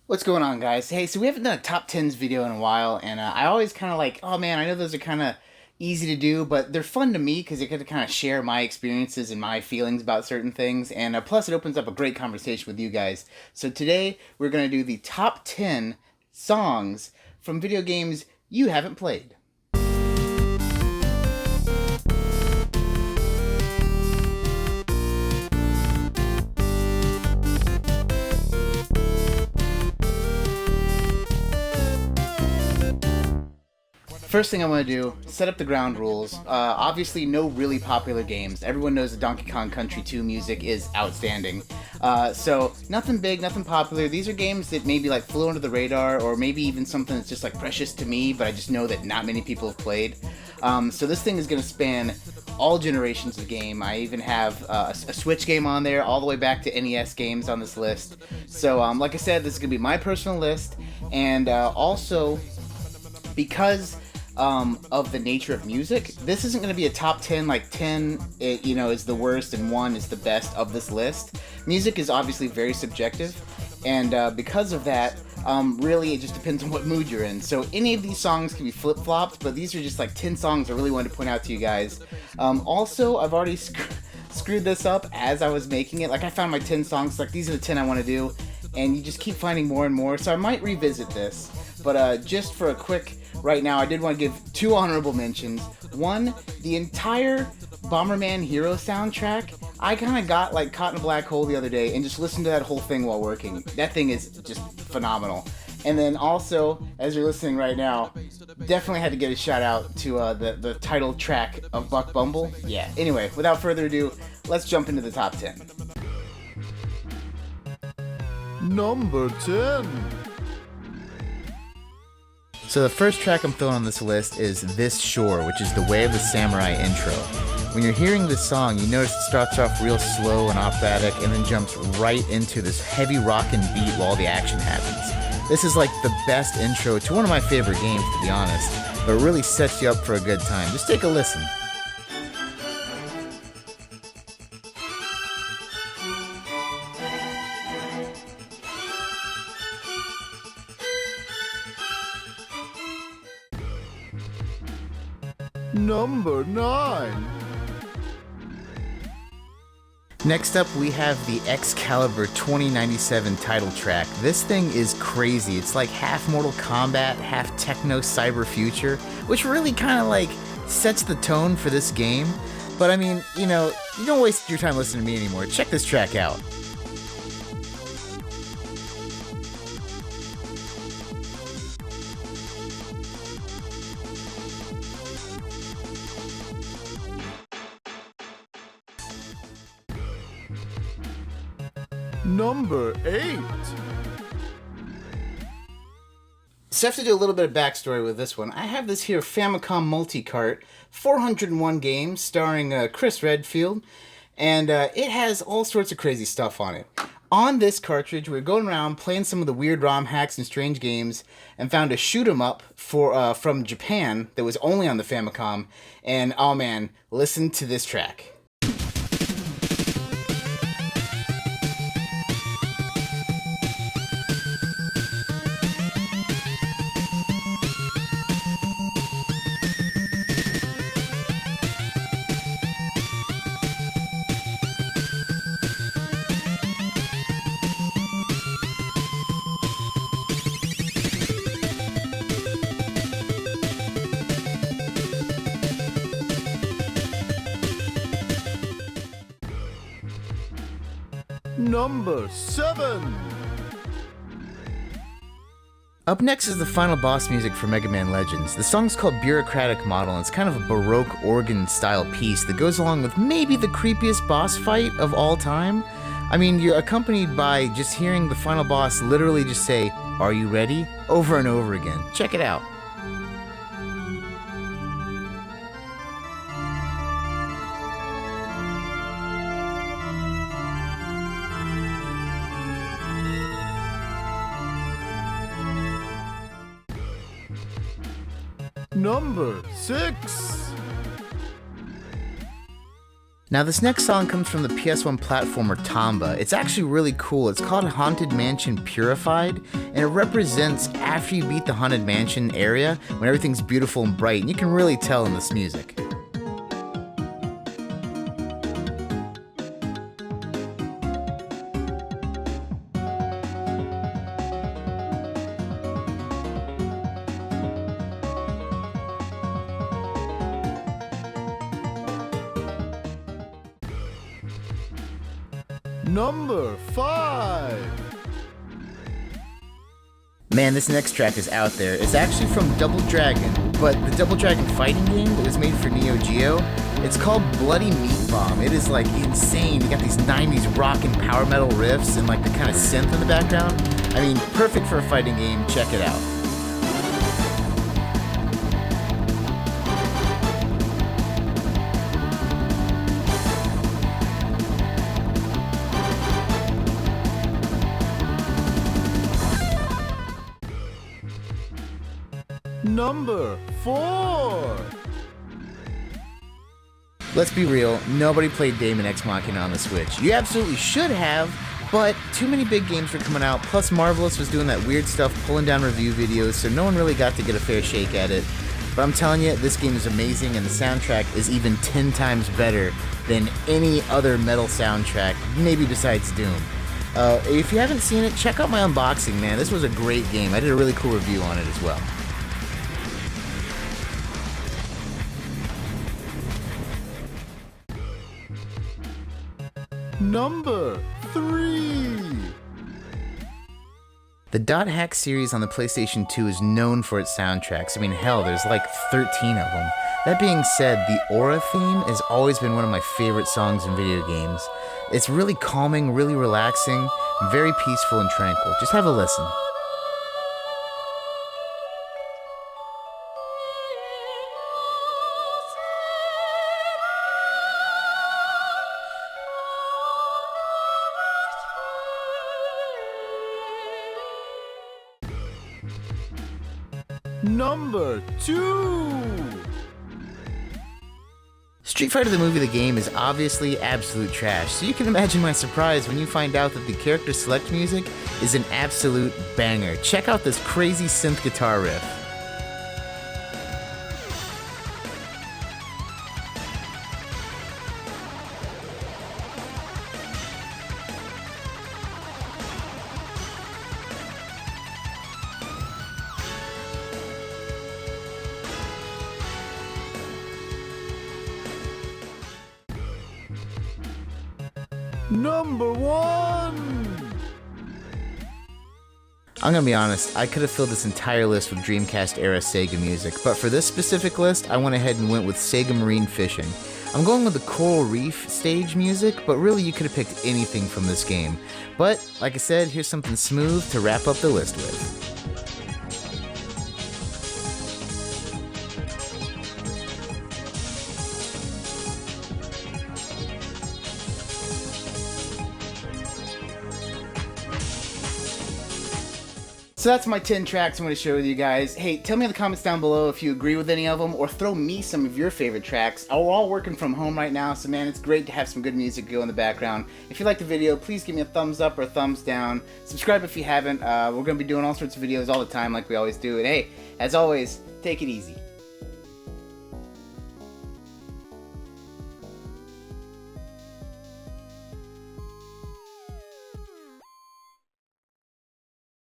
What's going on, guys? Hey, so we haven't done a top 10s video in a while, and I always kind of like, oh man, I know those are kind of easy to do, but they're fun to me because I get to kind of share my experiences and my feelings about certain things, and plus it opens up a great conversation with you guys. So today we're going to do the top 10 songs from video games you haven't played. First thing I want to do, set up the ground rules. Obviously, no really popular games. Everyone knows the Donkey Kong Country 2 music is outstanding. So, nothing big, nothing popular. These are games that maybe like flew under the radar, or maybe even something that's just like precious to me, but I just know that not many people have played. So this thing is going to span all generations of game. I even have a Switch game on there, all the way back to NES games on this list. So, like I said, this is going to be my personal list, and also because of the nature of music, this isn't going to be a top 10, like 10 is the worst and 1 is the best of this list. Music is obviously very subjective, and because of that, really it just depends on what mood you're in. So any of these songs can be flip-flopped, but these are just like 10 songs I really wanted to point out to you guys. Also, I've already screwed this up as I was making it. Like, I found my 10 songs, like these are the 10 I want to do, and you just keep finding more and more, so I might revisit this. But just for a quick right now, I did want to give 2 honorable mentions. One, the entire Bomberman Hero soundtrack. I kind of got like caught in a black hole the other day and just listened to that whole thing while working. That thing is just phenomenal. And then also, as you're listening right now, definitely had to give a shout out to the title track of Buck Bumble. Yeah, anyway, without further ado, let's jump into the top 10. Number 10. So the first track I'm throwing on this list is This Shore, which is the Way of the Samurai intro. When you're hearing this song, you notice it starts off real slow and operatic and then jumps right into this heavy rockin' beat while the action happens. This is like the best intro to one of my favorite games, to be honest, but it really sets you up for a good time. Just take a listen. Number 9. Next up, we have the Xcalibur 2097 title track. This thing is crazy. It's like half Mortal Kombat, half techno cyber future, which really kind of like sets the tone for this game. But I mean, you don't waste your time listening to me anymore. Check this track out. Number 8. So I have to do a little bit of backstory with this one. I have this here Famicom multi-cart, 401 games, starring Chris Redfield, and it has all sorts of crazy stuff on it. On this cartridge, we were going around playing some of the weird ROM hacks and strange games, and found a shoot 'em up from Japan that was only on the Famicom, and oh man, listen to this track. Number 7. Up next is the final boss music for Megaman Legends. The song's called Bureaucratic Model, and it's kind of a Baroque organ-style piece that goes along with maybe the creepiest boss fight of all time. I mean, you're accompanied by just hearing the final boss literally just say, "Are you ready?" over and over again. Check it out. Number 6. Now this next song comes from the PS1 platformer Tomba. It's actually really cool. It's called Haunted Mansion Purified, and it represents after you beat the Haunted Mansion area, when everything's beautiful and bright, and you can really tell in this music. Number 5. Man, this next track is out there. It's actually from Double Dragon, but the Double Dragon fighting game that was made for NeoGeo, it's called Bloody Meat Bomb. It is like insane. You got these 90s rock and power metal riffs and like the kind of synth in the background. I mean, perfect for a fighting game. Check it out. Number 4. Let's be real, nobody played Daemon EX Machina on the Switch. You absolutely should have, but too many big games were coming out, plus Marvelous was doing that weird stuff, pulling down review videos, so no one really got to get a fair shake at it. But I'm telling you, this game is amazing, and the soundtrack is even 10 times better than any other metal soundtrack, maybe besides Doom. If you haven't seen it, check out my unboxing, man. This was a great game. I did a really cool review on it as well. Number 3. The DotHack series on the PlayStation 2 is known for its soundtracks. I mean, hell, there's like 13 of them. That being said, the Aura theme has always been one of my favorite songs in video games. It's really calming, really relaxing, very peaceful and tranquil. Just have a listen. Number 2. Streetfighter the movie, the game, is obviously absolute trash, so you can imagine my surprise when you find out that the character select music is an absolute banger. Check out this crazy synth guitar riff. Number 1. I'm gonna be honest, I could have filled this entire list with Dreamcast era Sega music, but for this specific list, I went ahead and went with Sega Marine Fishing. I'm going with the Coral Reef stage music, but really you could have picked anything from this game. But, like I said, here's something smooth to wrap up the list with. So that's my 10 tracks I'm going to share with you guys. Hey, tell me in the comments down below if you agree with any of them, or throw me some of your favorite tracks. We're all working from home right now, so man, it's great to have some good music go in the background. If you like the video, please give me a thumbs up or a thumbs down. Subscribe if you haven't. We're going to be doing all sorts of videos all the time like we always do. And hey, as always, take it easy.